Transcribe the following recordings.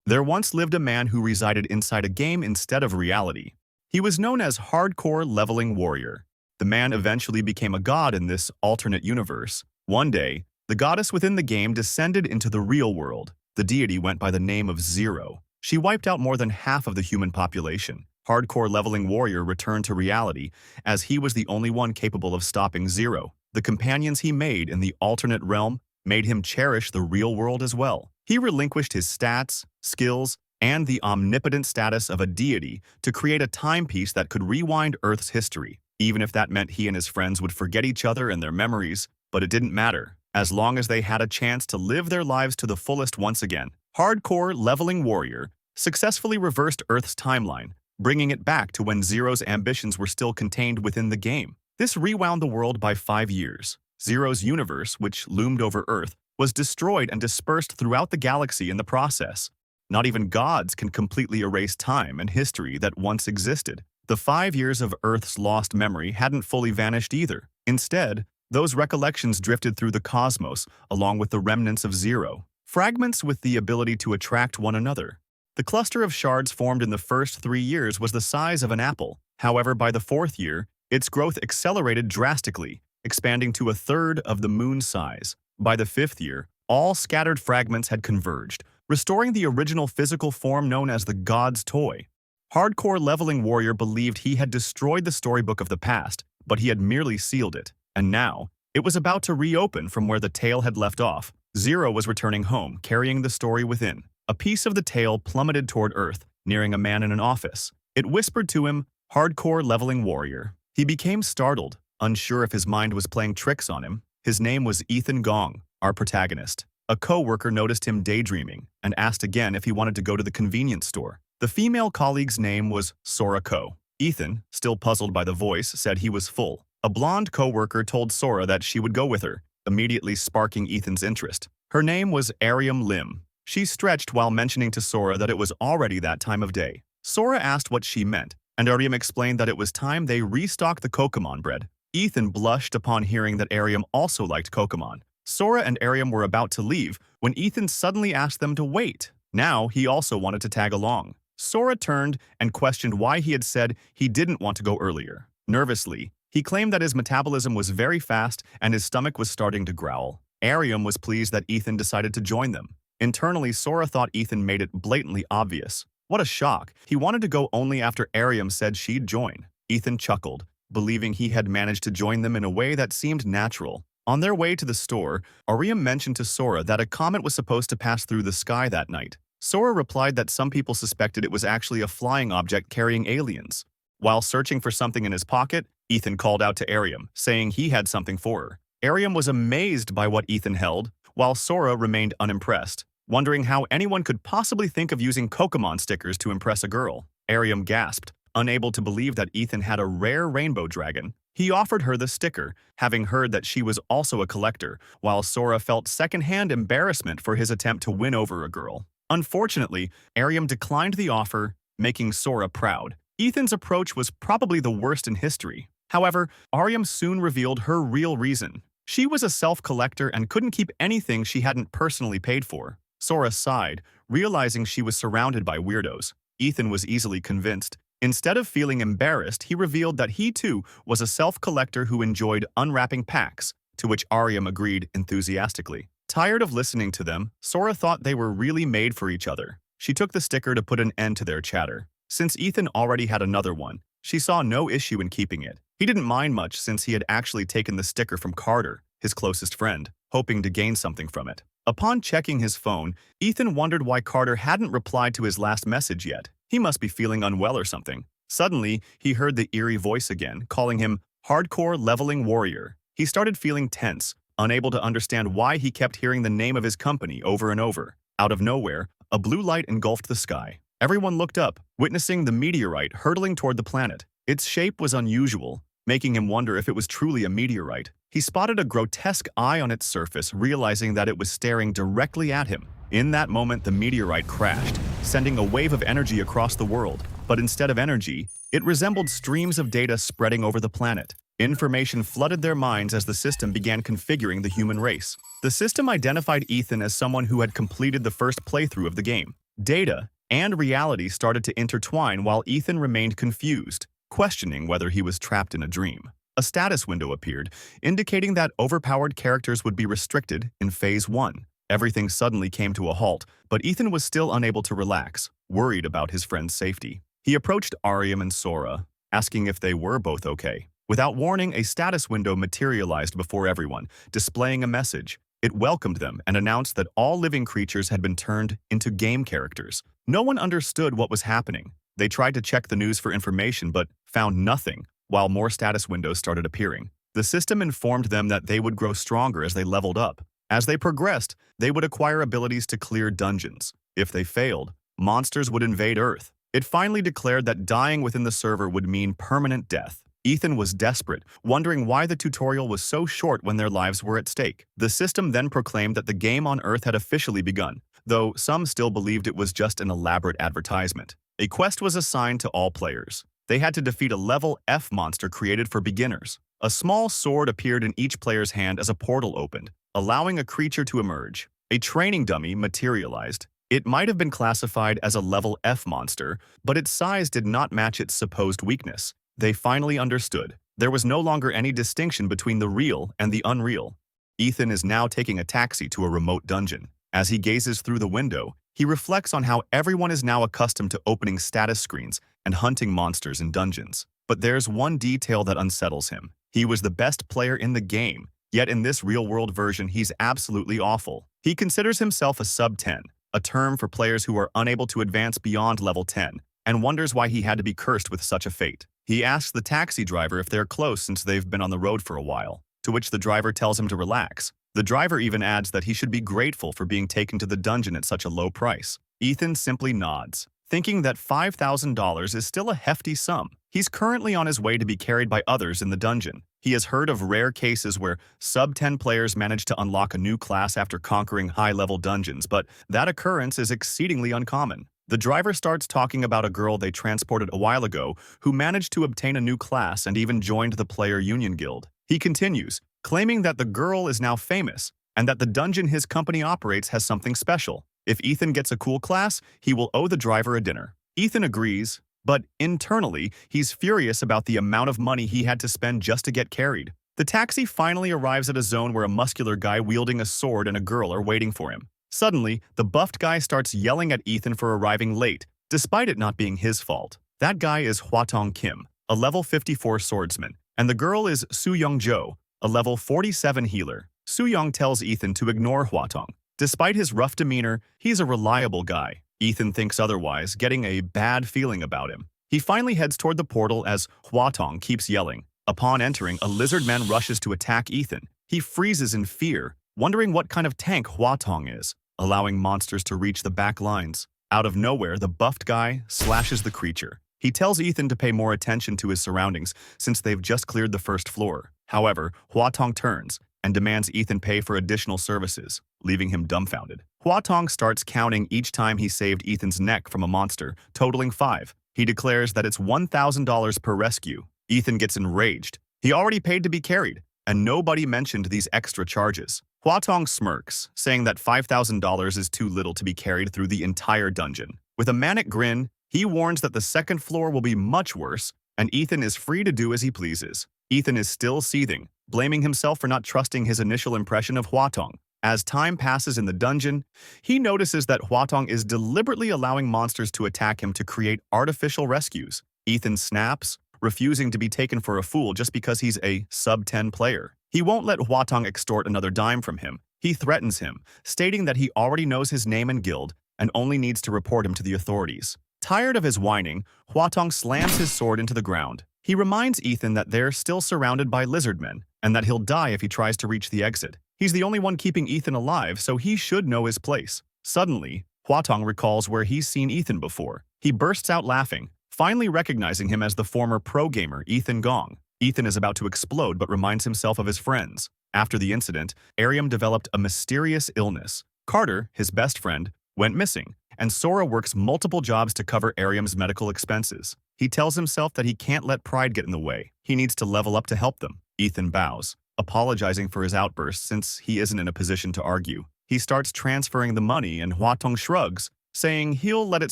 There once lived a man who resided inside a game instead of reality. He was known as Hardcore Leveling Warrior. The man eventually became a god in this alternate universe. One day, the goddess within the game descended into the real world. The deity went by the name of Zero. She wiped out more than half of the human population. Hardcore Leveling Warrior returned to reality, as he was the only one capable of stopping Zero. The companions he made in the alternate realm made him cherish the real world as well. He relinquished his stats, skills, and the omnipotent status of a deity to create a timepiece that could rewind Earth's history, even if that meant he and his friends would forget each other and their memories. But it didn't matter, as long as they had a chance to live their lives to the fullest once again. Hardcore Leveling Warrior successfully reversed Earth's timeline, bringing it back to when Zero's ambitions were still contained within the game. This rewound the world by 5 years. Zero's universe, which loomed over Earth, was destroyed and dispersed throughout the galaxy in the process. Not even gods can completely erase time and history that once existed. The 5 years of Earth's lost memory hadn't fully vanished either. Instead, those recollections drifted through the cosmos along with the remnants of Zero, fragments with the ability to attract one another. The cluster of shards formed in the first 3 years was the size of an apple. However, by the 4th year, its growth accelerated drastically, expanding to a third of the moon's size. By the 5th year, all scattered fragments had converged, restoring the original physical form known as the God's Toy. Hardcore Leveling Warrior believed he had destroyed the storybook of the past, but he had merely sealed it. And now, it was about to reopen from where the tale had left off. Zero was returning home, carrying the story within. A piece of the tale plummeted toward Earth, nearing a man in an office. It whispered to him, "Hardcore Leveling Warrior." He became startled, unsure if his mind was playing tricks on him. His name was Ethan Gong, our protagonist. A co-worker noticed him daydreaming and asked again if he wanted to go to the convenience store. The female colleague's name was Sora Ko. Ethan, still puzzled by the voice, said he was full. A blonde co-worker told Sora that she would go with her, immediately sparking Ethan's interest. Her name was Ariam Lim. She stretched while mentioning to Sora that it was already that time of day. Sora asked what she meant, and Ariam explained that it was time they restocked the Kokomon bread. Ethan blushed upon hearing that Ariam also liked Kokomon. Sora and Ariam were about to leave when Ethan suddenly asked them to wait. Now he also wanted to tag along. Sora turned and questioned why he had said he didn't want to go earlier. Nervously, he claimed that his metabolism was very fast and his stomach was starting to growl. Ariam was pleased that Ethan decided to join them. Internally, Sora thought Ethan made it blatantly obvious. What a shock. He wanted to go only after Ariam said she'd join. Ethan chuckled, believing he had managed to join them in a way that seemed natural. On their way to the store, Ariam mentioned to Sora that a comet was supposed to pass through the sky that night. Sora replied that some people suspected it was actually a flying object carrying aliens. While searching for something in his pocket, Ethan called out to Ariam, saying he had something for her. Ariam was amazed by what Ethan held, while Sora remained unimpressed, wondering how anyone could possibly think of using Kokomon stickers to impress a girl. Ariam gasped, unable to believe that Ethan had a rare rainbow dragon. He offered her the sticker, having heard that she was also a collector, while Sora felt secondhand embarrassment for his attempt to win over a girl. Unfortunately, Ariam declined the offer, making Sora proud. Ethan's approach was probably the worst in history. However, Ariam soon revealed her real reason. She was a self-collector and couldn't keep anything she hadn't personally paid for. Sora sighed, realizing she was surrounded by weirdos. Ethan was easily convinced. Instead of feeling embarrassed, he revealed that he too was a self-collector who enjoyed unwrapping packs, to which Ariam agreed enthusiastically. Tired of listening to them, Sora thought they were really made for each other. She took the sticker to put an end to their chatter. Since Ethan already had another one, she saw no issue in keeping it. He didn't mind much since he had actually taken the sticker from Carter, his closest friend, hoping to gain something from it. Upon checking his phone, Ethan wondered why Carter hadn't replied to his last message yet. He must be feeling unwell or something. Suddenly, he heard the eerie voice again, calling him Hardcore Leveling Warrior. He started feeling tense, unable to understand why he kept hearing the name of his company over and over. Out of nowhere, a blue light engulfed the sky. Everyone looked up, witnessing the meteorite hurtling toward the planet. Its shape was unusual, making him wonder if it was truly a meteorite. He spotted a grotesque eye on its surface, realizing that it was staring directly at him. In that moment, the meteorite crashed, sending a wave of energy across the world. But instead of energy, it resembled streams of data spreading over the planet. Information flooded their minds as the system began configuring the human race. The system identified Ethan as someone who had completed the first playthrough of the game. Data and reality started to intertwine while Ethan remained confused, questioning whether he was trapped in a dream. A status window appeared, indicating that overpowered characters would be restricted in Phase 1. Everything suddenly came to a halt, but Ethan was still unable to relax, worried about his friend's safety. He approached Aryam and Sora, asking if they were both okay. Without warning, a status window materialized before everyone, displaying a message. It welcomed them and announced that all living creatures had been turned into game characters. No one understood what was happening. They tried to check the news for information but found nothing, while more status windows started appearing. The system informed them that they would grow stronger as they leveled up. As they progressed, they would acquire abilities to clear dungeons. If they failed, monsters would invade Earth. It finally declared that dying within the server would mean permanent death. Ethan was desperate, wondering why the tutorial was so short when their lives were at stake. The system then proclaimed that the game on Earth had officially begun, though some still believed it was just an elaborate advertisement. A quest was assigned to all players. They had to defeat a level F monster created for beginners. A small sword appeared in each player's hand as a portal opened, allowing a creature to emerge. A training dummy materialized. It might have been classified as a level F monster, but its size did not match its supposed weakness. They finally understood. There was no longer any distinction between the real and the unreal. Ethan is now taking a taxi to a remote dungeon. As he gazes through the window, he reflects on how everyone is now accustomed to opening status screens and hunting monsters in dungeons. But there's one detail that unsettles him. He was the best player in the game, yet in this real-world version he's absolutely awful. He considers himself a sub-10, a term for players who are unable to advance beyond level 10, and wonders why he had to be cursed with such a fate. He asks the taxi driver if they're close since they've been on the road for a while, to which the driver tells him to relax. The driver even adds that he should be grateful for being taken to the dungeon at such a low price. Ethan simply nods, thinking that $5,000 is still a hefty sum. He's currently on his way to be carried by others in the dungeon. He has heard of rare cases where sub-10 players manage to unlock a new class after conquering high-level dungeons, but that occurrence is exceedingly uncommon. The driver starts talking about a girl they transported a while ago who managed to obtain a new class and even joined the Player Union Guild. He continues, claiming that the girl is now famous and that the dungeon his company operates has something special. If Ethan gets a cool class, he will owe the driver a dinner. Ethan agrees, but internally, he's furious about the amount of money he had to spend just to get carried. The taxi finally arrives at a zone where a muscular guy wielding a sword and a girl are waiting for him. Suddenly, the buffed guy starts yelling at Ethan for arriving late, despite it not being his fault. That guy is Hwatong Kim, a level 54 swordsman, and the girl is Soo-young Jo, a level 47 healer. Soo-young tells Ethan to ignore Hwatong. Despite his rough demeanor, he's a reliable guy. Ethan thinks otherwise, getting a bad feeling about him. He finally heads toward the portal as Hwatong keeps yelling. Upon entering, a lizard man rushes to attack Ethan. He freezes in fear, wondering what kind of tank Hwatong is, allowing monsters to reach the back lines. Out of nowhere, the buffed guy slashes the creature. He tells Ethan to pay more attention to his surroundings since they've just cleared the first floor. However, Hwatong turns and demands Ethan pay for additional services, leaving him dumbfounded. Hwatong starts counting each time he saved Ethan's neck from a monster, totaling 5. He declares that it's $1,000 per rescue. Ethan gets enraged. He already paid to be carried, and nobody mentioned these extra charges. Hwatong smirks, saying that $5,000 is too little to be carried through the entire dungeon. With a manic grin, he warns that the second floor will be much worse, and Ethan is free to do as he pleases. Ethan is still seething, blaming himself for not trusting his initial impression of Hwatong. As time passes in the dungeon, he notices that Hwatong is deliberately allowing monsters to attack him to create artificial rescues. Ethan snaps, refusing to be taken for a fool just because he's a sub-10 player. He won't let Hwatong extort another dime from him. He threatens him, stating that he already knows his name and guild and only needs to report him to the authorities. Tired of his whining, Hwatong slams his sword into the ground. He reminds Ethan that they're still surrounded by lizardmen and that he'll die if he tries to reach the exit. He's the only one keeping Ethan alive, so he should know his place. Suddenly, Hwatong recalls where he's seen Ethan before. He bursts out laughing, finally recognizing him as the former pro gamer Ethan Gong. Ethan is about to explode but reminds himself of his friends. After the incident, Aryam developed a mysterious illness. Carter, his best friend, went missing, and Sora works multiple jobs to cover Aryam's medical expenses. He tells himself that he can't let pride get in the way. He needs to level up to help them. Ethan bows, apologizing for his outburst since he isn't in a position to argue. He starts transferring the money and Hwatong shrugs, saying he'll let it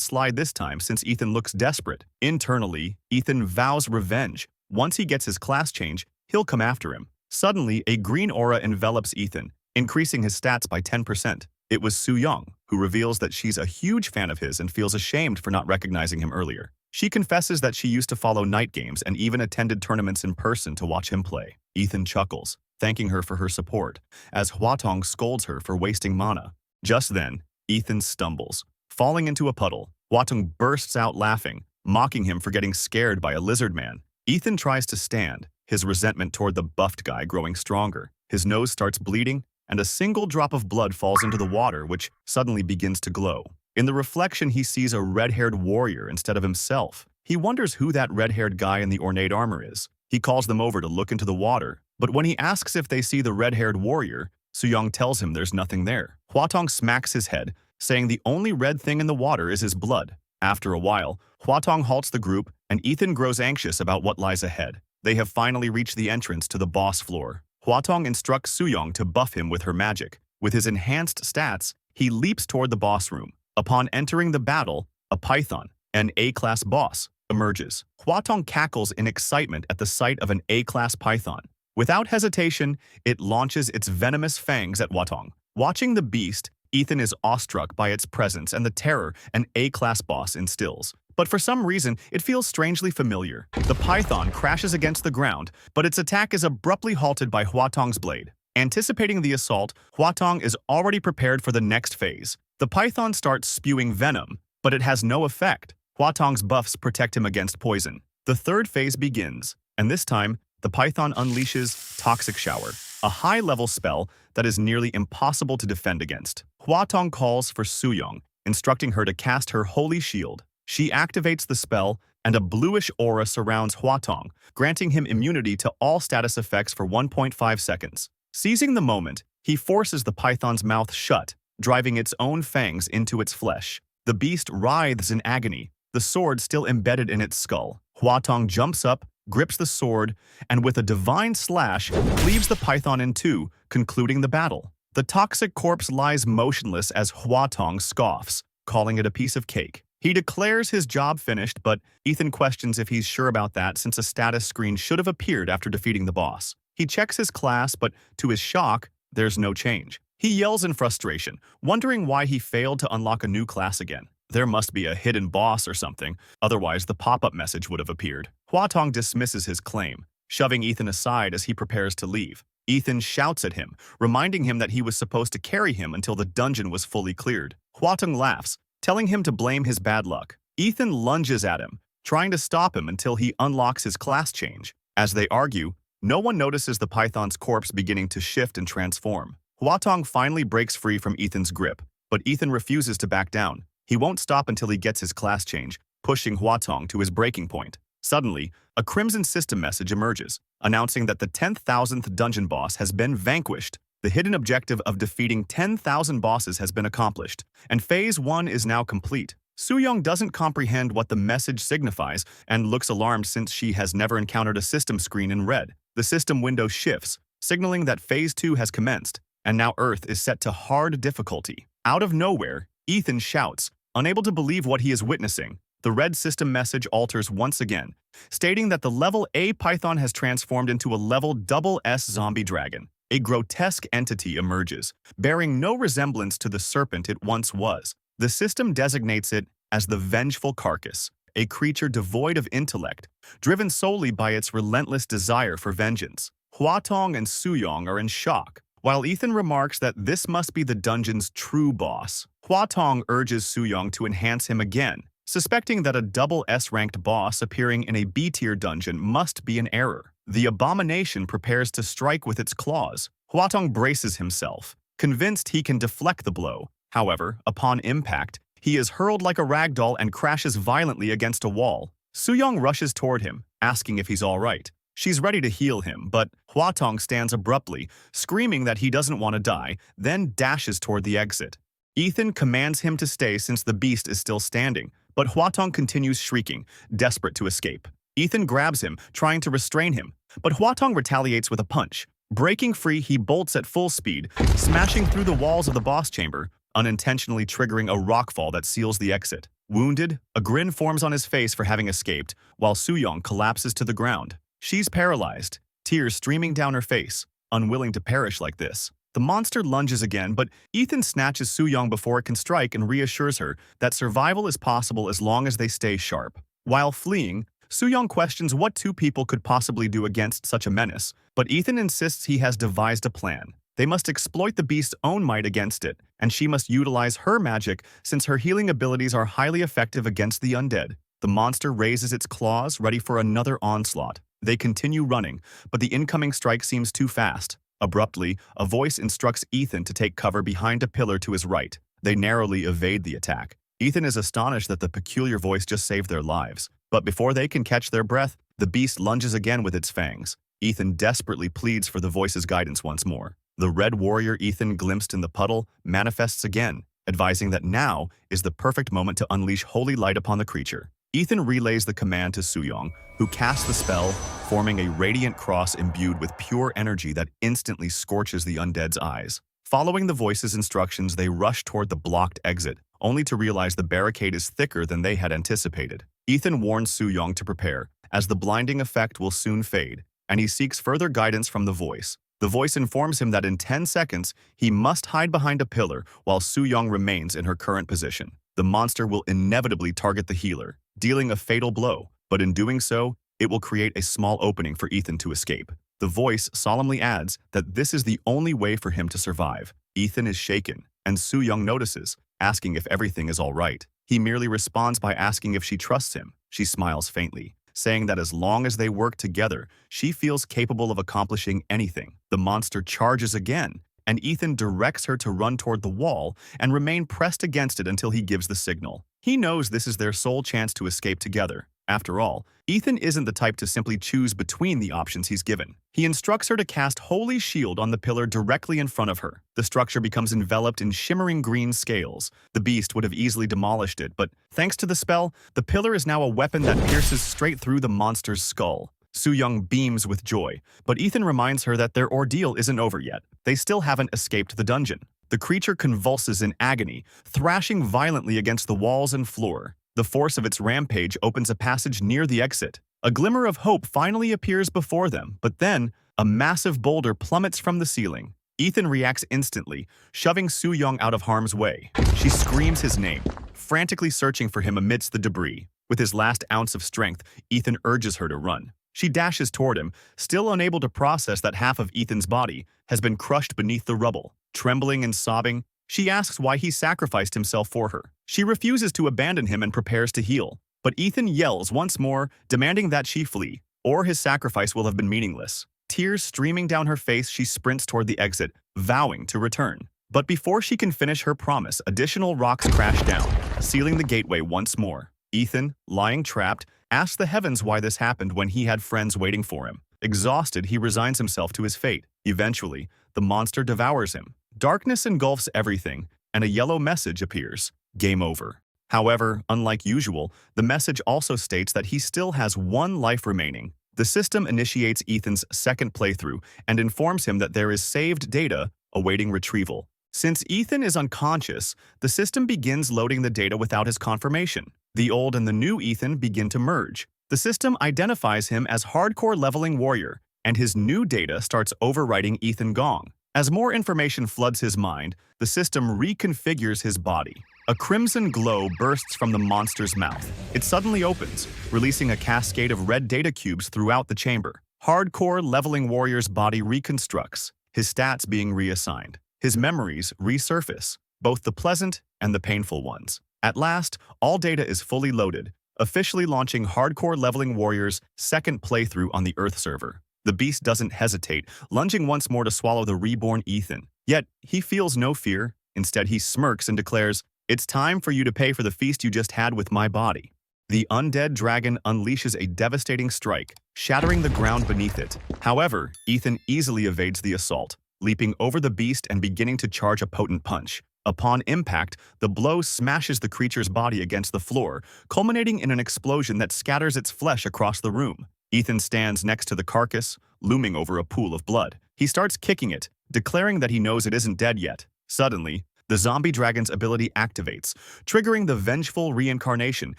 slide this time since Ethan looks desperate. Internally, Ethan vows revenge. Once he gets his class change, he'll come after him. Suddenly, a green aura envelops Ethan, increasing his stats by 10%. It was Soo-young, who reveals that she's a huge fan of his and feels ashamed for not recognizing him earlier. She confesses that she used to follow night games and even attended tournaments in person to watch him play. Ethan chuckles, thanking her for her support, as Hwatong scolds her for wasting mana. Just then, Ethan stumbles, falling into a puddle. Hwatong bursts out laughing, mocking him for getting scared by a lizard man. Ethan tries to stand, his resentment toward the buffed guy growing stronger. His nose starts bleeding, and a single drop of blood falls into the water, which suddenly begins to glow. In the reflection, he sees a red-haired warrior instead of himself. He wonders who that red-haired guy in the ornate armor is. He calls them over to look into the water, but when he asks if they see the red-haired warrior, Soo-young tells him there's nothing there. Hwatong smacks his head, saying the only red thing in the water is his blood. After a while, Hwatong halts the group, and Ethan grows anxious about what lies ahead. They have finally reached the entrance to the boss floor. Hwatong instructs Soo-young to buff him with her magic. With his enhanced stats, he leaps toward the boss room. Upon entering the battle, a python, an A-class boss, emerges. Hwatong cackles in excitement at the sight of an A-class python. Without hesitation, it launches its venomous fangs at Hwatong. Watching the beast, Ethan is awestruck by its presence and the terror an A-class boss instills. But for some reason, it feels strangely familiar. The python crashes against the ground, but its attack is abruptly halted by Hwatong's blade. Anticipating the assault, Hwatong is already prepared for the next phase. The python starts spewing venom, but it has no effect. Hwatong's buffs protect him against poison. The third phase begins, and this time, the python unleashes Toxic Shower, a high-level spell that is nearly impossible to defend against. Hwatong calls for Soo-young, instructing her to cast her Holy Shield. She activates the spell, and a bluish aura surrounds Hwatong, granting him immunity to all status effects for 1.5 seconds. Seizing the moment, he forces the python's mouth shut, driving its own fangs into its flesh. The beast writhes in agony, the sword still embedded in its skull. Hwatong jumps up, grips the sword, and with a divine slash, cleaves the python in two, concluding the battle. The toxic corpse lies motionless as Hwatong scoffs, calling it a piece of cake. He declares his job finished, but Ethan questions if he's sure about that since a status screen should have appeared after defeating the boss. He checks his class, but to his shock, there's no change. He yells in frustration, wondering why he failed to unlock a new class again. There must be a hidden boss or something, otherwise the pop-up message would have appeared. Hwatong dismisses his claim, shoving Ethan aside as he prepares to leave. Ethan shouts at him, reminding him that he was supposed to carry him until the dungeon was fully cleared. Hwatong laughs, telling him to blame his bad luck. Ethan lunges at him, trying to stop him until he unlocks his class change. As they argue, no one notices the python's corpse beginning to shift and transform. Hwatong finally breaks free from Ethan's grip, but Ethan refuses to back down. He won't stop until he gets his class change, pushing Hwatong to his breaking point. Suddenly, a Crimson System message emerges, announcing that the 10,000th dungeon boss has been vanquished. The hidden objective of defeating 10,000 bosses has been accomplished, and Phase 1 is now complete. Soo-young doesn't comprehend what the message signifies and looks alarmed since she has never encountered a system screen in red. The system window shifts, signaling that Phase 2 has commenced, and now Earth is set to hard difficulty. Out of nowhere, Ethan shouts, unable to believe what he is witnessing. The red system message alters once again, stating that the level A python has transformed into a level SS zombie dragon. A grotesque entity emerges, bearing no resemblance to the serpent it once was. The system designates it as the Vengeful Carcass, a creature devoid of intellect, driven solely by its relentless desire for vengeance. Hwatong and Soo-young are in shock, while Ethan remarks that this must be the dungeon's true boss. Hwatong urges Soo-young to enhance him again, suspecting that a double S-ranked boss appearing in a B-tier dungeon must be an error. The abomination prepares to strike with its claws. Hwatong braces himself, convinced he can deflect the blow. However, upon impact, he is hurled like a ragdoll and crashes violently against a wall. Soo-young rushes toward him, asking if he's all right. She's ready to heal him, but Hwatong stands abruptly, screaming that he doesn't want to die, then dashes toward the exit. Ethan commands him to stay since the beast is still standing, but Hwatong continues shrieking, desperate to escape. Ethan grabs him, trying to restrain him, but Hwatong retaliates with a punch. Breaking free, he bolts at full speed, smashing through the walls of the boss chamber, unintentionally triggering a rockfall that seals the exit. Wounded, a grin forms on his face for having escaped, while Soo-young collapses to the ground. She's paralyzed, tears streaming down her face, unwilling to perish like this. The monster lunges again, but Ethan snatches Soo-young before it can strike and reassures her that survival is possible as long as they stay sharp. While fleeing, Soo-young questions what two people could possibly do against such a menace, but Ethan insists he has devised a plan. They must exploit the beast's own might against it, and she must utilize her magic since her healing abilities are highly effective against the undead. The monster raises its claws, ready for another onslaught. They continue running, but the incoming strike seems too fast. Abruptly, a voice instructs Ethan to take cover behind a pillar to his right. They narrowly evade the attack. Ethan is astonished that the peculiar voice just saved their lives. But before they can catch their breath, the beast lunges again with its fangs. Ethan desperately pleads for the voice's guidance once more. The red warrior Ethan glimpsed in the puddle manifests again, advising that now is the perfect moment to unleash holy light upon the creature. Ethan relays the command to Soo-young, who casts the spell, forming a radiant cross imbued with pure energy that instantly scorches the undead's eyes. Following the voice's instructions, they rush toward the blocked exit, only to realize the barricade is thicker than they had anticipated. Ethan warns Soo-young to prepare, as the blinding effect will soon fade, and he seeks further guidance from the voice. The voice informs him that in 10 seconds, he must hide behind a pillar while Soo-young remains in her current position. The monster will inevitably target the healer, dealing a fatal blow, but in doing so, it will create a small opening for Ethan to escape. The voice solemnly adds that this is the only way for him to survive. Ethan is shaken, and Soo-young notices, asking if everything is all right. He merely responds by asking if she trusts him. She smiles faintly, saying that as long as they work together, she feels capable of accomplishing anything. The monster charges again, and Ethan directs her to run toward the wall and remain pressed against it until he gives the signal. He knows this is their sole chance to escape together. After all, Ethan isn't the type to simply choose between the options he's given. He instructs her to cast Holy Shield on the pillar directly in front of her. The structure becomes enveloped in shimmering green scales. The beast would have easily demolished it, but thanks to the spell, the pillar is now a weapon that pierces straight through the monster's skull. Soo-young beams with joy, but Ethan reminds her that their ordeal isn't over yet. They still haven't escaped the dungeon. The creature convulses in agony, thrashing violently against the walls and floor. The force of its rampage opens a passage near the exit. A glimmer of hope finally appears before them, but then a massive boulder plummets from the ceiling. Ethan reacts instantly, shoving Soo-young out of harm's way. She screams his name, frantically searching for him amidst the debris. With his last ounce of strength, Ethan urges her to run. She dashes toward him, still unable to process that half of Ethan's body has been crushed beneath the rubble. Trembling and sobbing, she asks why he sacrificed himself for her. She refuses to abandon him and prepares to heal. But Ethan yells once more, demanding that she flee, or his sacrifice will have been meaningless. Tears streaming down her face, she sprints toward the exit, vowing to return. But before she can finish her promise, additional rocks crash down, sealing the gateway once more. Ethan, lying trapped, asks the heavens why this happened when he had friends waiting for him. Exhausted, he resigns himself to his fate. Eventually, the monster devours him. Darkness engulfs everything, and a yellow message appears. Game over. However, unlike usual, the message also states that he still has one life remaining. The system initiates Ethan's second playthrough and informs him that there is saved data awaiting retrieval. Since Ethan is unconscious, the system begins loading the data without his confirmation. The old and the new Ethan begin to merge. The system identifies him as hardcore leveling warrior, and his new data starts overwriting Ethan Gong. As more information floods his mind, the system reconfigures his body. A crimson glow bursts from the monster's mouth. It suddenly opens, releasing a cascade of red data cubes throughout the chamber. Hardcore leveling warrior's body reconstructs, his stats being reassigned. His memories resurface, both the pleasant and the painful ones. At last, all data is fully loaded, officially launching Hardcore Leveling Warrior's second playthrough on the Earth server. The beast doesn't hesitate, lunging once more to swallow the reborn Ethan. Yet, he feels no fear. Instead, he smirks and declares, "It's time for you to pay for the feast you just had with my body." The undead dragon unleashes a devastating strike, shattering the ground beneath it. However, Ethan easily evades the assault, leaping over the beast and beginning to charge a potent punch. Upon impact, the blow smashes the creature's body against the floor, culminating in an explosion that scatters its flesh across the room. Ethan stands next to the carcass, looming over a pool of blood. He starts kicking it, declaring that he knows it isn't dead yet. Suddenly, The zombie dragon's ability activates, triggering the vengeful reincarnation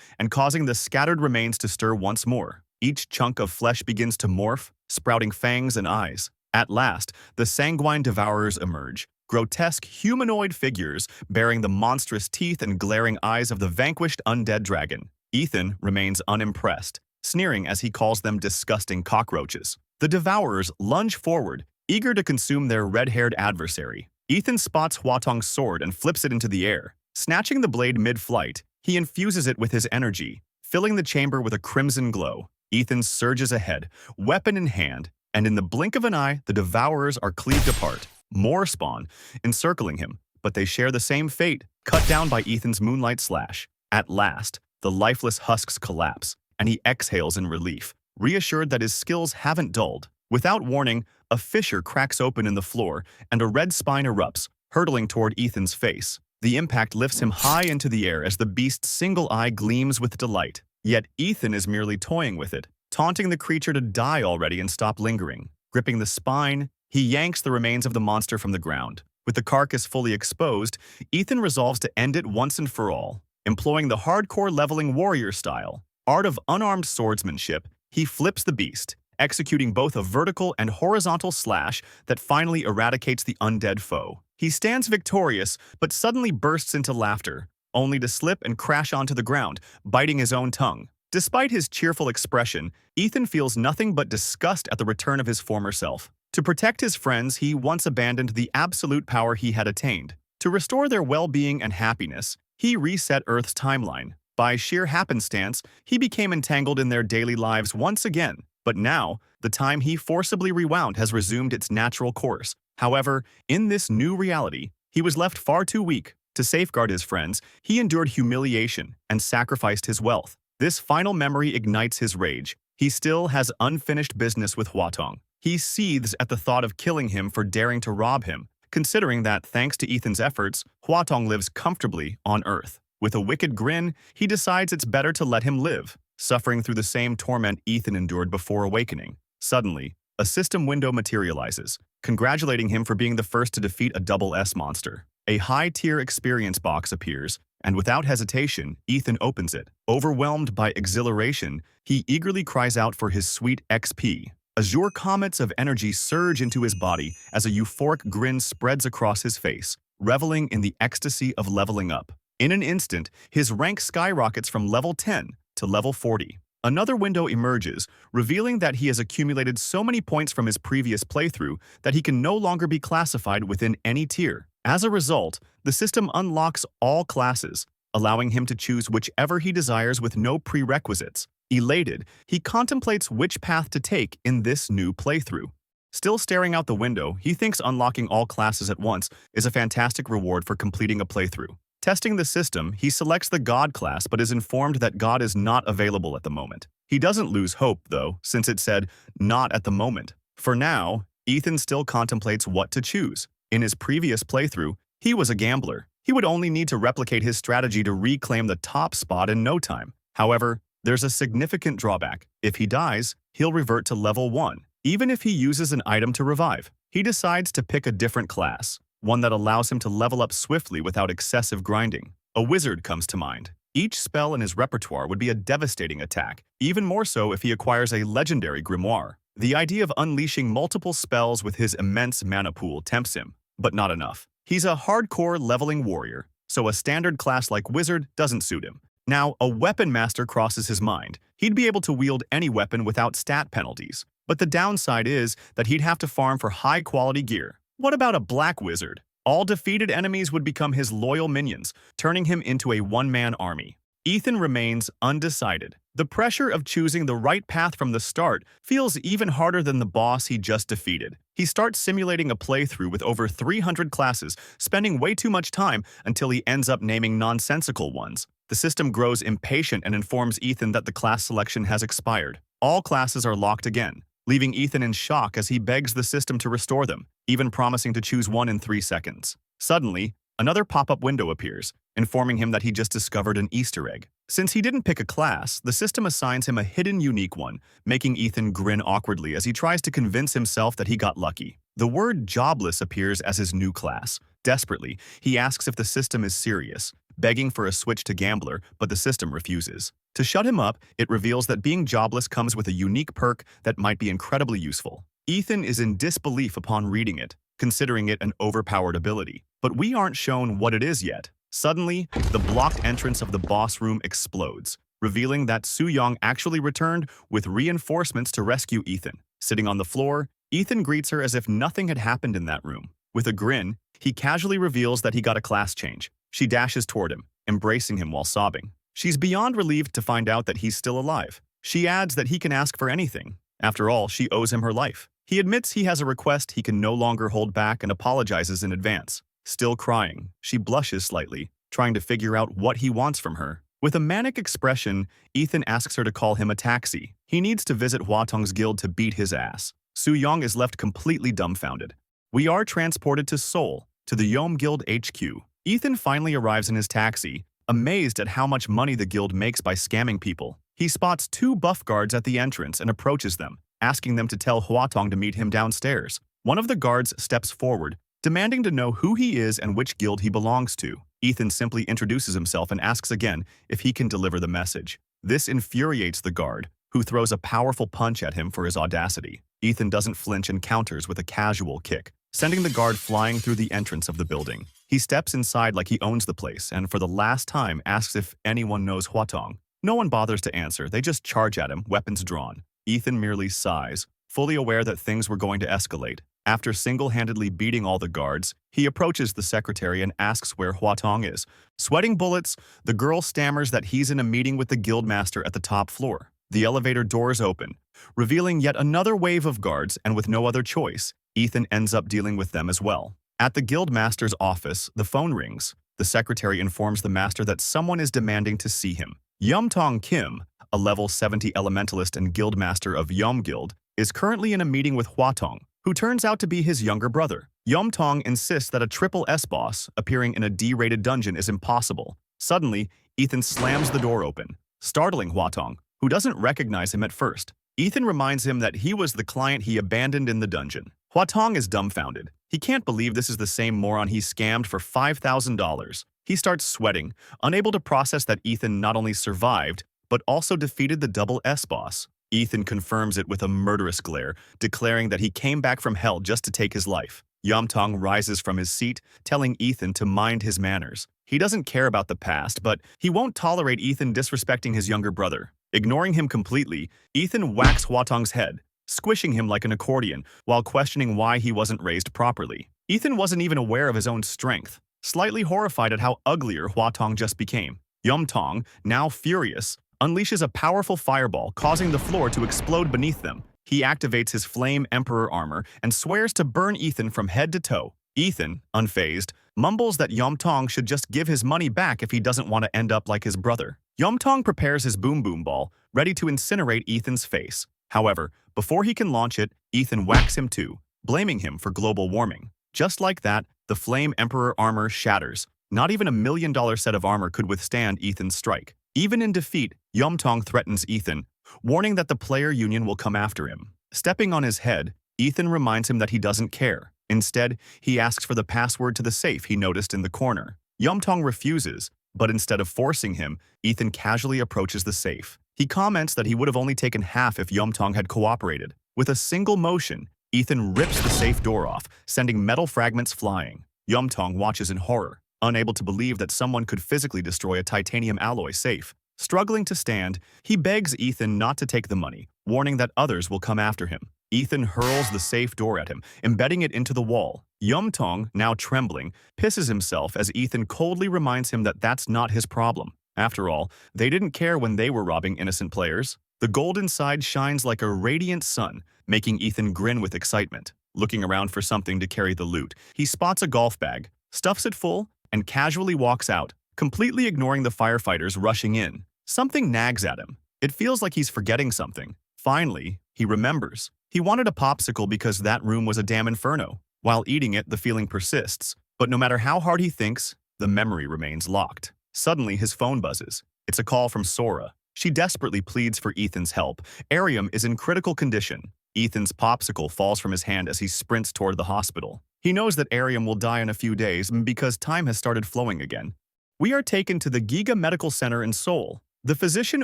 and causing the scattered remains to stir once more. Each chunk of flesh begins to morph, sprouting fangs and eyes. At last, the sanguine devourers emerge, grotesque humanoid figures bearing the monstrous teeth and glaring eyes of the vanquished undead dragon. Ethan remains unimpressed, sneering as he calls them disgusting cockroaches. The devourers lunge forward, eager to consume their red-haired adversary. Ethan spots Huatong's sword and flips it into the air. Snatching the blade mid-flight, he infuses it with his energy, filling the chamber with a crimson glow. Ethan surges ahead, weapon in hand, and in the blink of an eye, the devourers are cleaved apart. More spawn, encircling him, but they share the same fate, cut down by Ethan's moonlight slash. At last, the lifeless husks collapse, and he exhales in relief, reassured that his skills haven't dulled. Without warning, a fissure cracks open in the floor, and a red spine erupts, hurtling toward Ethan's face. The impact lifts him high into the air as the beast's single eye gleams with delight. Yet Ethan is merely toying with it, taunting the creature to die already and stop lingering. Gripping the spine, he yanks the remains of the monster from the ground. With the carcass fully exposed, Ethan resolves to end it once and for all. Employing the hardcore leveling warrior style, art of unarmed swordsmanship, he flips the beast, executing both a vertical and horizontal slash that finally eradicates the undead foe. He stands victorious, but suddenly bursts into laughter, only to slip and crash onto the ground, biting his own tongue. Despite his cheerful expression, Ethan feels nothing but disgust at the return of his former self. To protect his friends, he once abandoned the absolute power he had attained. To restore their well-being and happiness, he reset Earth's timeline. By sheer happenstance, he became entangled in their daily lives once again. But now, the time he forcibly rewound has resumed its natural course. However, in this new reality, he was left far too weak. To safeguard his friends, he endured humiliation and sacrificed his wealth. This final memory ignites his rage. He still has unfinished business with Huatong. He seethes at the thought of killing him for daring to rob him, considering that, thanks to Ethan's efforts, Huatong lives comfortably on Earth. With a wicked grin, he decides it's better to let him live, suffering through the same torment Ethan endured before awakening. Suddenly, a system window materializes, congratulating him for being the first to defeat a double S monster. A high-tier experience box appears, and without hesitation, Ethan opens it. Overwhelmed by exhilaration, he eagerly cries out for his sweet XP. Azure comets of energy surge into his body as a euphoric grin spreads across his face, reveling in the ecstasy of leveling up. In an instant, his rank skyrockets from level 10 to level 40. Another window emerges, revealing that he has accumulated so many points from his previous playthrough that he can no longer be classified within any tier. As a result, the system unlocks all classes, allowing him to choose whichever he desires with no prerequisites. Elated, he contemplates which path to take in this new playthrough. Still staring out the window, he thinks unlocking all classes at once is a fantastic reward for completing a playthrough. Testing the system, he selects the God class but is informed that God is not available at the moment. He doesn't lose hope, though, since it said, "not at the moment." For now, Ethan still contemplates what to choose. In his previous playthrough, he was a gambler. He would only need to replicate his strategy to reclaim the top spot in no time. However, there's a significant drawback. If he dies, he'll revert to level 1, even if he uses an item to revive. He decides to pick a different class, one that allows him to level up swiftly without excessive grinding. A wizard comes to mind. Each spell in his repertoire would be a devastating attack, even more so if he acquires a legendary grimoire. The idea of unleashing multiple spells with his immense mana pool tempts him, but not enough. He's a hardcore leveling warrior, so a standard class like wizard doesn't suit him. Now, a weapon master crosses his mind. He'd be able to wield any weapon without stat penalties, but the downside is that he'd have to farm for high-quality gear. What about a black wizard? All defeated enemies would become his loyal minions, turning him into a one-man army. Ethan remains undecided. The pressure of choosing the right path from the start feels even harder than the boss he just defeated. He starts simulating a playthrough with over 300 classes, spending way too much time until he ends up naming nonsensical ones. The system grows impatient and informs Ethan that the class selection has expired. All classes are locked again, leaving Ethan in shock as he begs the system to restore them, even promising to choose one in 3 seconds. Suddenly, another pop-up window appears, informing him that he just discovered an Easter egg. Since he didn't pick a class, the system assigns him a hidden unique one, making Ethan grin awkwardly as he tries to convince himself that he got lucky. The word jobless appears as his new class, Desperately, he asks if the system is serious, begging for a switch to gambler, but the system refuses. To shut him up, it reveals that being jobless comes with a unique perk that might be incredibly useful. Ethan is in disbelief upon reading it, considering it an overpowered ability. But we aren't shown what it is yet. Suddenly, the blocked entrance of the boss room explodes, revealing that Soo-young actually returned with reinforcements to rescue Ethan. Sitting on the floor, Ethan greets her as if nothing had happened in that room. With a grin, he casually reveals that he got a class change. She dashes toward him, embracing him while sobbing. She's beyond relieved to find out that he's still alive. She adds that he can ask for anything. After all, she owes him her life. He admits he has a request he can no longer hold back and apologizes in advance. Still crying, she blushes slightly, trying to figure out what he wants from her. With a manic expression, Ethan asks her to call him a taxi. He needs to visit Hwatong's guild to beat his ass. Soo-young is left completely dumbfounded. We are transported to Seoul, to the Yom Guild HQ. Ethan finally arrives in his taxi, amazed at how much money the guild makes by scamming people. He spots two buff guards at the entrance and approaches them, asking them to tell Hwatong to meet him downstairs. One of the guards steps forward, demanding to know who he is and which guild he belongs to. Ethan simply introduces himself and asks again if he can deliver the message. This infuriates the guard, who throws a powerful punch at him for his audacity. Ethan doesn't flinch and counters with a casual kick, sending the guard flying through the entrance of the building. He steps inside like he owns the place and for the last time asks if anyone knows Hwatong. No one bothers to answer, they just charge at him, weapons drawn. Ethan merely sighs, fully aware that things were going to escalate. After single-handedly beating all the guards, he approaches the secretary and asks where Hwatong is. Sweating bullets, the girl stammers that he's in a meeting with the guildmaster at the top floor. The elevator doors open, revealing yet another wave of guards, and with no other choice, Ethan ends up dealing with them as well. At the guildmaster's office, the phone rings. The secretary informs the master that someone is demanding to see him. Yumtong Kim, a level 70 elementalist and guildmaster of Yum Guild, is currently in a meeting with Hwatong, who turns out to be his younger brother. Yumtong insists that a triple S boss appearing in a D-rated dungeon is impossible. Suddenly, Ethan slams the door open, startling Hwatong, who doesn't recognize him at first. Ethan reminds him that he was the client he abandoned in the dungeon. Hwatong is dumbfounded. He can't believe this is the same moron he scammed for $5,000. He starts sweating, unable to process that Ethan not only survived, but also defeated the double S boss. Ethan confirms it with a murderous glare, declaring that he came back from hell just to take his life. Yumtong rises from his seat, telling Ethan to mind his manners. He doesn't care about the past, but he won't tolerate Ethan disrespecting his younger brother. Ignoring him completely, Ethan whacks Hwatong's head, squishing him like an accordion while questioning why he wasn't raised properly. Ethan wasn't even aware of his own strength, slightly horrified at how uglier Hwatong just became. Yumtong, now furious, unleashes a powerful fireball, causing the floor to explode beneath them. He activates his Flame Emperor armor and swears to burn Ethan from head to toe. Ethan, unfazed, mumbles that Yumtong should just give his money back if he doesn't want to end up like his brother. Yumtong prepares his boom boom ball, ready to incinerate Ethan's face. However, before he can launch it, Ethan whacks him too, blaming him for global warming. Just like that, the Flame Emperor armor shatters. Not even $1 million set of armor could withstand Ethan's strike. Even in defeat, Yumtong threatens Ethan, warning that the player union will come after him. Stepping on his head, Ethan reminds him that he doesn't care. Instead, he asks for the password to the safe he noticed in the corner. Yumtong refuses, but instead of forcing him, Ethan casually approaches the safe. He comments that he would have only taken half if Yumtong had cooperated. With a single motion, Ethan rips the safe door off, sending metal fragments flying. Yumtong watches in horror, unable to believe that someone could physically destroy a titanium alloy safe. Struggling to stand, he begs Ethan not to take the money, warning that others will come after him. Ethan hurls the safe door at him, embedding it into the wall. Yumtong, now trembling, pisses himself as Ethan coldly reminds him that that's not his problem. After all, they didn't care when they were robbing innocent players. The gold inside shines like a radiant sun, making Ethan grin with excitement. Looking around for something to carry the loot, he spots a golf bag, stuffs it full, and casually walks out, completely ignoring the firefighters rushing in. Something nags at him. It feels like he's forgetting something. Finally, he remembers. He wanted a popsicle because that room was a damn inferno. While eating it, the feeling persists. But no matter how hard he thinks, the memory remains locked. Suddenly, his phone buzzes. It's a call from Sora. She desperately pleads for Ethan's help. Arium is in critical condition. Ethan's popsicle falls from his hand as he sprints toward the hospital. He knows that Ariam will die in a few days because time has started flowing again. We are taken to the Giga Medical Center in Seoul. The physician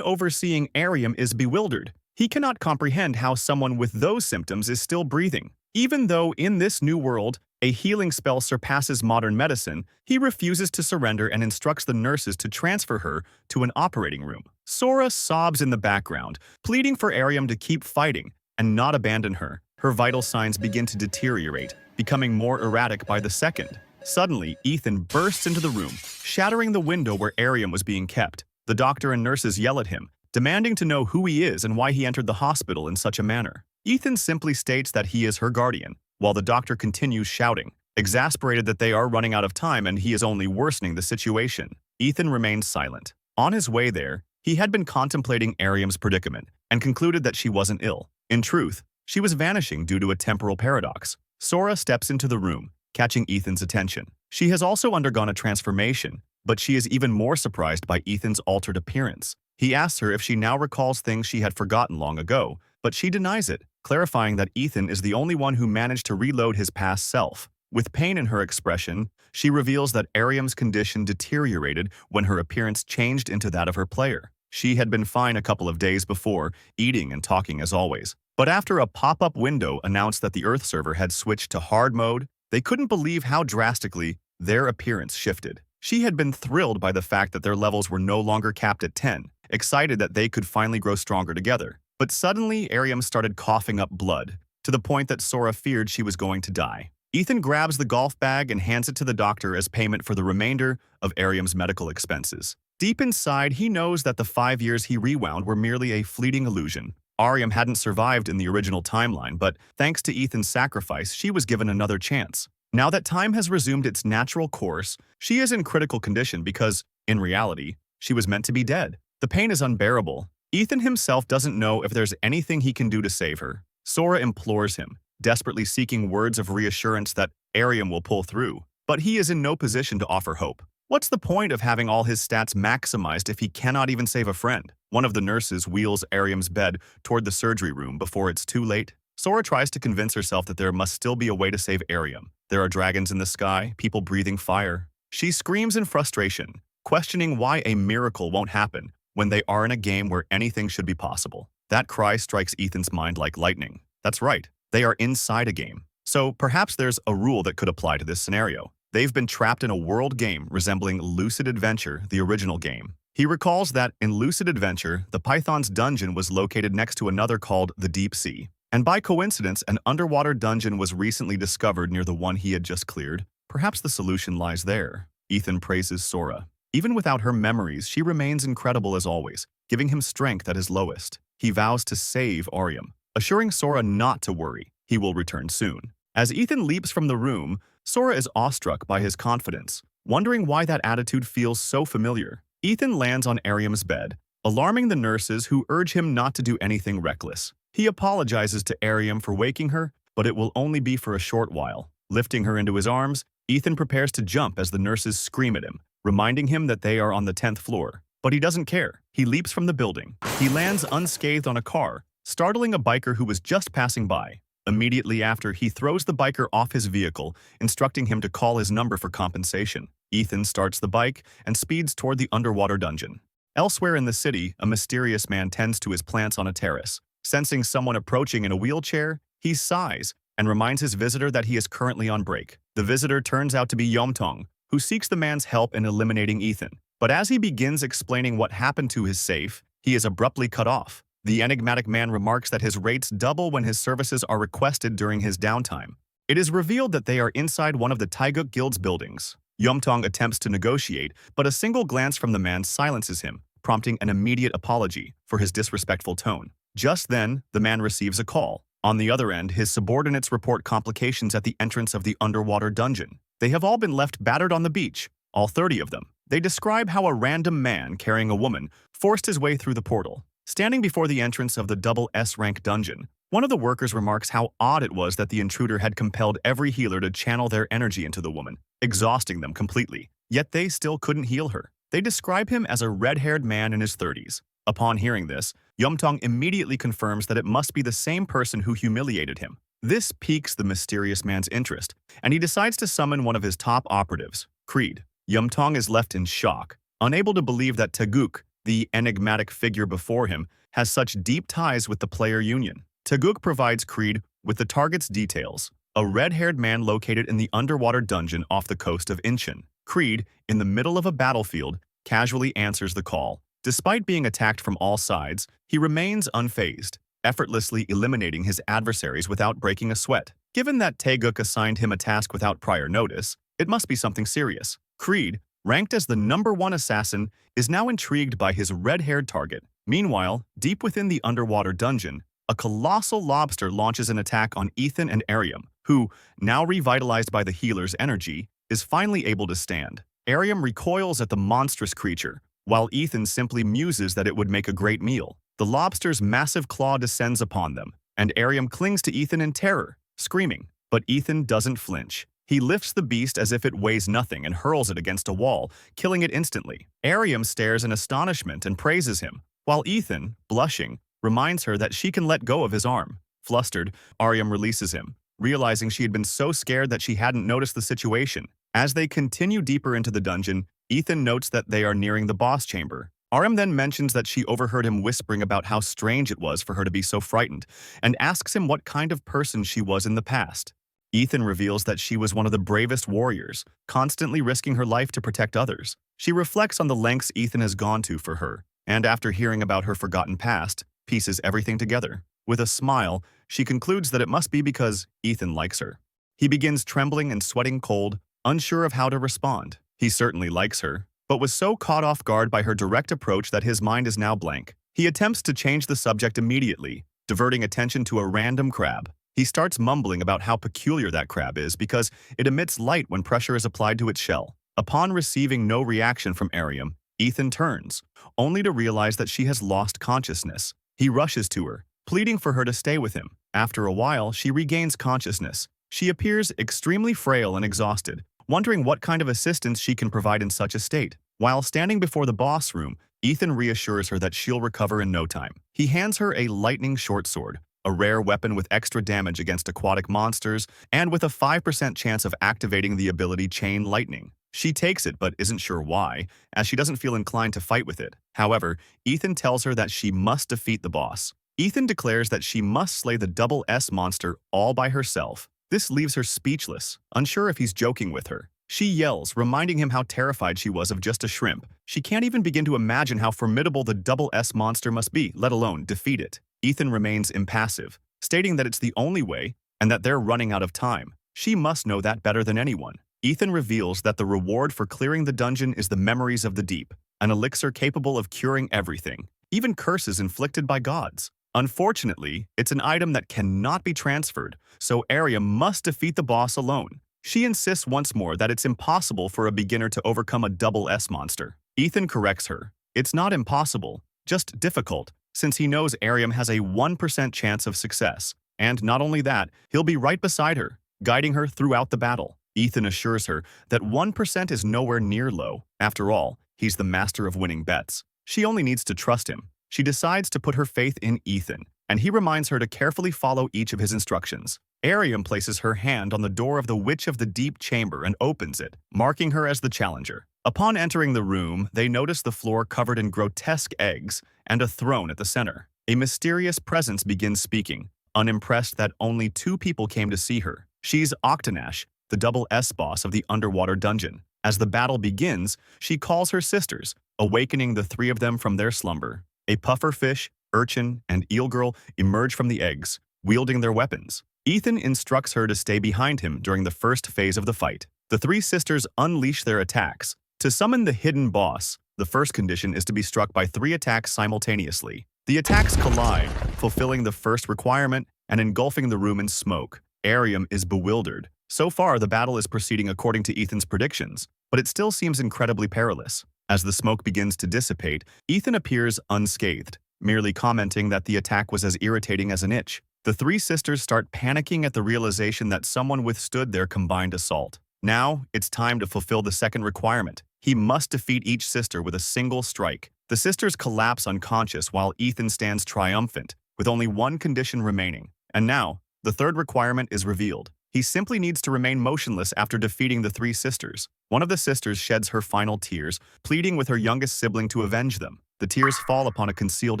overseeing Ariam is bewildered. He cannot comprehend how someone with those symptoms is still breathing. Even though in this new world, a healing spell surpasses modern medicine, he refuses to surrender and instructs the nurses to transfer her to an operating room. Sora sobs in the background, pleading for Ariam to keep fighting and not abandon her. Her vital signs begin to deteriorate, becoming more erratic by the second. Suddenly, Ethan bursts into the room, shattering the window where Ariam was being kept. The doctor and nurses yell at him, demanding to know who he is and why he entered the hospital in such a manner. Ethan simply states that he is her guardian, while the doctor continues shouting, exasperated that they are running out of time and he is only worsening the situation. Ethan remains silent. On his way there, he had been contemplating Ariam's predicament and concluded that she wasn't ill. In truth, she was vanishing due to a temporal paradox. Sora steps into the room, catching Ethan's attention. She has also undergone a transformation, but she is even more surprised by Ethan's altered appearance. He asks her if she now recalls things she had forgotten long ago, but she denies it, clarifying that Ethan is the only one who managed to reload his past self. With pain in her expression, she reveals that Ariam's condition deteriorated when her appearance changed into that of her player. She had been fine a couple of days before, eating and talking as always. But after a pop-up window announced that the Earth server had switched to hard mode, they couldn't believe how drastically their appearance shifted. She had been thrilled by the fact that their levels were no longer capped at 10, excited that they could finally grow stronger together. But suddenly, Ariam started coughing up blood, to the point that Sora feared she was going to die. Ethan grabs the golf bag and hands it to the doctor as payment for the remainder of Ariam's medical expenses. Deep inside, he knows that the 5 years he rewound were merely a fleeting illusion. Ariam hadn't survived in the original timeline, but thanks to Ethan's sacrifice, she was given another chance. Now that time has resumed its natural course, she is in critical condition because, in reality, she was meant to be dead. The pain is unbearable. Ethan himself doesn't know if there's anything he can do to save her. Sora implores him, desperately seeking words of reassurance that Ariam will pull through, but he is in no position to offer hope. What's the point of having all his stats maximized if he cannot even save a friend? One of the nurses wheels Ariam's bed toward the surgery room before it's too late. Sora tries to convince herself that there must still be a way to save Ariam. There are dragons in the sky, people breathing fire. She screams in frustration, questioning why a miracle won't happen when they are in a game where anything should be possible. That cry strikes Ethan's mind like lightning. That's right, they are inside a game. So perhaps there's a rule that could apply to this scenario. They've been trapped in a world game resembling Lucid Adventure, the original game. He recalls that in Lucid Adventure, the Python's dungeon was located next to another called the Deep Sea. And by coincidence, an underwater dungeon was recently discovered near the one he had just cleared. Perhaps the solution lies there. Ethan praises Sora. Even without her memories, she remains incredible as always, giving him strength at his lowest. He vows to save Ariam, assuring Sora not to worry. He will return soon. As Ethan leaps from the room, Sora is awestruck by his confidence, wondering why that attitude feels so familiar. Ethan lands on Ariam's bed, alarming the nurses who urge him not to do anything reckless. He apologizes to Ariam for waking her, but it will only be for a short while. Lifting her into his arms, Ethan prepares to jump as the nurses scream at him, reminding him that they are on the 10th floor. But he doesn't care. He leaps from the building. He lands unscathed on a car, startling a biker who was just passing by. Immediately after, he throws the biker off his vehicle, instructing him to call his number for compensation. Ethan starts the bike and speeds toward the underwater dungeon. Elsewhere in the city, a mysterious man tends to his plants on a terrace. Sensing someone approaching in a wheelchair, he sighs and reminds his visitor that he is currently on break. The visitor turns out to be Yomtong, who seeks the man's help in eliminating Ethan. But as he begins explaining what happened to his safe, he is abruptly cut off. The enigmatic man remarks that his rates double when his services are requested during his downtime. It is revealed that they are inside one of the Taeguk Guild's buildings. Yomtong attempts to negotiate, but a single glance from the man silences him, prompting an immediate apology for his disrespectful tone. Just then, the man receives a call. On the other end, his subordinates report complications at the entrance of the underwater dungeon. They have all been left battered on the beach, all 30 of them. They describe how a random man carrying a woman forced his way through the portal. Standing before the entrance of the double S-rank dungeon, one of the workers remarks how odd it was that the intruder had compelled every healer to channel their energy into the woman, exhausting them completely. Yet they still couldn't heal her. They describe him as a red-haired man in his 30s. Upon hearing this, Yomtong immediately confirms that it must be the same person who humiliated him. This piques the mysterious man's interest, and he decides to summon one of his top operatives, Creed. Yumtong is left in shock, unable to believe that Taguk, the enigmatic figure before him, has such deep ties with the player union. Taguk provides Creed with the target's details, a red-haired man located in the underwater dungeon off the coast of Incheon. Creed, in the middle of a battlefield, casually answers the call. Despite being attacked from all sides, he remains unfazed, effortlessly eliminating his adversaries without breaking a sweat. Given that Taeguk assigned him a task without prior notice, it must be something serious. Creed, ranked as the #1 assassin, is now intrigued by his red-haired target. Meanwhile, deep within the underwater dungeon, a colossal lobster launches an attack on Ethan and Ariam, who, now revitalized by the healer's energy, is finally able to stand. Ariam recoils at the monstrous creature, while Ethan simply muses that it would make a great meal. The lobster's massive claw descends upon them, and Ariam clings to Ethan in terror, screaming. But Ethan doesn't flinch. He lifts the beast as if it weighs nothing and hurls it against a wall, killing it instantly. Ariam stares in astonishment and praises him, while Ethan, blushing, reminds her that she can let go of his arm. Flustered, Ariam releases him, realizing she had been so scared that she hadn't noticed the situation. As they continue deeper into the dungeon, Ethan notes that they are nearing the boss chamber. Ariam then mentions that she overheard him whispering about how strange it was for her to be so frightened, and asks him what kind of person she was in the past. Ethan reveals that she was one of the bravest warriors, constantly risking her life to protect others. She reflects on the lengths Ethan has gone to for her, and after hearing about her forgotten past, pieces everything together. With a smile, she concludes that it must be because Ethan likes her. He begins trembling and sweating cold, unsure of how to respond. He certainly likes her, but was so caught off guard by her direct approach that his mind is now blank. He attempts to change the subject immediately, diverting attention to a random crab. He starts mumbling about how peculiar that crab is because it emits light when pressure is applied to its shell. Upon receiving no reaction from Ariam, Ethan turns, only to realize that she has lost consciousness. He rushes to her, pleading for her to stay with him. After a while, she regains consciousness. She appears extremely frail and exhausted, wondering what kind of assistance she can provide in such a state. While standing before the boss room, Ethan reassures her that she'll recover in no time. He hands her a lightning short sword, a rare weapon with extra damage against aquatic monsters, and with a 5% chance of activating the ability Chain Lightning. She takes it but isn't sure why, as she doesn't feel inclined to fight with it. However, Ethan tells her that she must defeat the boss. Ethan declares that she must slay the double S monster all by herself. This leaves her speechless, unsure if he's joking with her. She yells, reminding him how terrified she was of just a shrimp. She can't even begin to imagine how formidable the double S monster must be, let alone defeat it. Ethan remains impassive, stating that it's the only way and that they're running out of time. She must know that better than anyone. Ethan reveals that the reward for clearing the dungeon is the Memories of the Deep, an elixir capable of curing everything, even curses inflicted by gods. Unfortunately, it's an item that cannot be transferred, so Arya must defeat the boss alone. She insists once more that it's impossible for a beginner to overcome a double S monster. Ethan corrects her. It's not impossible, just difficult, since he knows Ariam has a 1% chance of success. And not only that, he'll be right beside her, guiding her throughout the battle. Ethan assures her that 1% is nowhere near low. After all, he's the master of winning bets. She only needs to trust him. She decides to put her faith in Ethan, and he reminds her to carefully follow each of his instructions. Ariam places her hand on the door of the Witch of the Deep chamber and opens it, marking her as the challenger. Upon entering the room, they notice the floor covered in grotesque eggs and a throne at the center. A mysterious presence begins speaking, unimpressed that only 2 people came to see her. She's Octanash, the double S boss of the underwater dungeon. As the battle begins, she calls her sisters, awakening the 3 of them from their slumber. A pufferfish, urchin, and eel girl emerge from the eggs, wielding their weapons. Ethan instructs her to stay behind him during the first phase of the fight. The 3 sisters unleash their attacks. To summon the hidden boss, the first condition is to be struck by 3 attacks simultaneously. The attacks collide, fulfilling the first requirement and engulfing the room in smoke. Ariam is bewildered. So far, the battle is proceeding according to Ethan's predictions, but it still seems incredibly perilous. As the smoke begins to dissipate, Ethan appears unscathed, merely commenting that the attack was as irritating as an itch. The 3 sisters start panicking at the realization that someone withstood their combined assault. Now, it's time to fulfill the second requirement. He must defeat each sister with a single strike. The sisters collapse unconscious while Ethan stands triumphant, with only one condition remaining. And now, The third requirement is revealed. He simply needs to remain motionless after defeating the three sisters. One of the sisters sheds her final tears, pleading with her youngest sibling to avenge them. The tears fall upon a concealed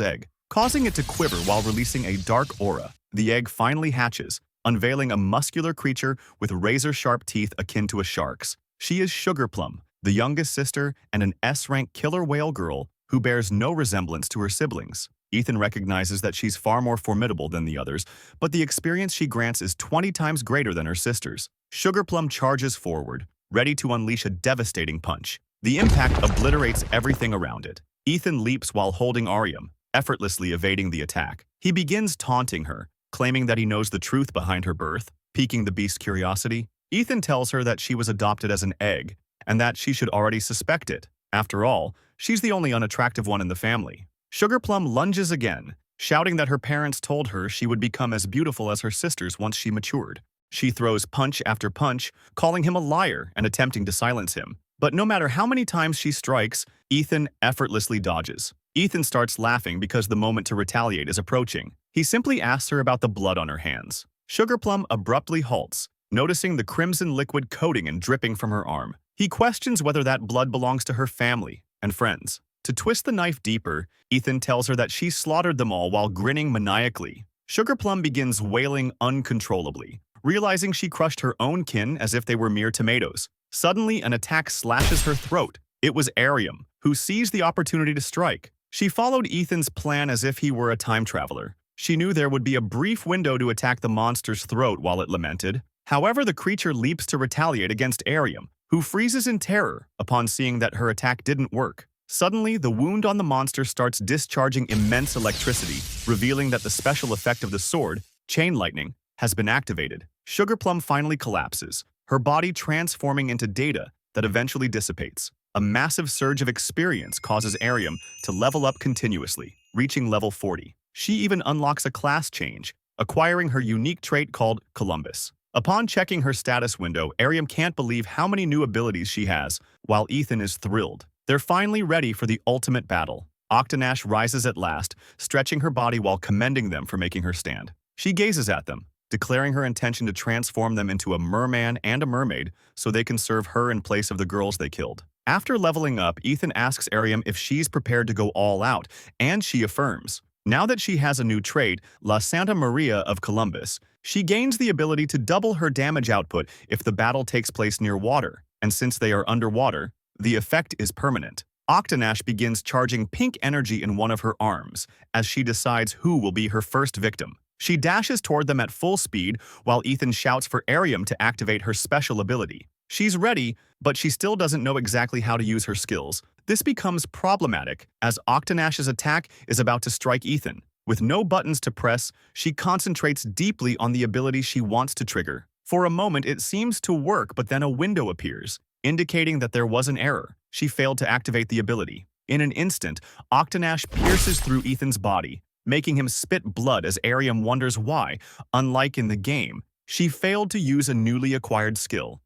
egg, causing it to quiver while releasing a dark aura. The egg finally hatches, unveiling a muscular creature with razor-sharp teeth akin to a shark's. She is Sugarplum, the youngest sister and an S-rank killer whale girl who bears no resemblance to her siblings. Ethan recognizes that she's far more formidable than the others, but the experience she grants is 20 times greater than her sisters. Sugarplum charges forward, ready to unleash a devastating punch. The impact obliterates everything around it. Ethan leaps while holding Ariam, effortlessly evading the attack. He begins taunting her, claiming that he knows the truth behind her birth, piquing the beast's curiosity. Ethan tells her that she was adopted as an egg, and that she should already suspect it. After all, she's the only unattractive one in the family. Sugarplum lunges again, shouting that her parents told her she would become as beautiful as her sisters once she matured. She throws punch after punch, calling him a liar and attempting to silence him. But no matter how many times she strikes, Ethan effortlessly dodges. Ethan starts laughing because the moment to retaliate is approaching. He simply asks her about the blood on her hands. Sugarplum abruptly halts, noticing the crimson liquid coating and dripping from her arm. He questions whether that blood belongs to her family and friends. To twist the knife deeper, Ethan tells her that she slaughtered them all while grinning maniacally. Sugarplum begins wailing uncontrollably, realizing she crushed her own kin as if they were mere tomatoes. Suddenly, an attack slashes her throat. It was Ariam, who seized the opportunity to strike. She followed Ethan's plan as if he were a time traveler. She knew there would be a brief window to attack the monster's throat while it lamented. However, the creature leaps to retaliate against Ariam, who freezes in terror upon seeing that her attack didn't work. Suddenly, the wound on the monster starts discharging immense electricity, revealing that the special effect of the sword, Chain Lightning, has been activated. Sugarplum finally collapses, her body transforming into data that eventually dissipates. A massive surge of experience causes Ariam to level up continuously, reaching level 40. She even unlocks a class change, acquiring her unique trait called Columbus. Upon checking her status window, Ariam can't believe how many new abilities she has, while Ethan is thrilled. They're finally ready for the ultimate battle. Octonash rises at last, stretching her body while commending them for making her stand. She gazes at them, declaring her intention to transform them into a merman and a mermaid so they can serve her in place of the girls they killed. After leveling up, Ethan asks Ariam if she's prepared to go all out, and she affirms. Now that she has a new trait, La Santa Maria of Columbus, she gains the ability to double her damage output if the battle takes place near water, and since they are underwater, the effect is permanent. Octonash begins charging pink energy in one of her arms as she decides who will be her first victim. She dashes toward them at full speed while Ethan shouts for Ariam to activate her special ability. She's ready, but she still doesn't know exactly how to use her skills. This becomes problematic as Octonash's attack is about to strike Ethan. With no buttons to press, she concentrates deeply on the ability she wants to trigger. For a moment, it seems to work, but then a window appears, indicating that there was an error. She failed to activate the ability. In an instant, Octonash pierces through Ethan's body, making him spit blood as Ariam wonders why, unlike in the game, she failed to use a newly acquired skill.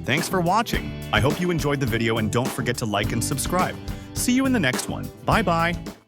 Thanks for watching. I hope you enjoyed the video and don't forget to like and subscribe. See you in the next one. Bye-bye.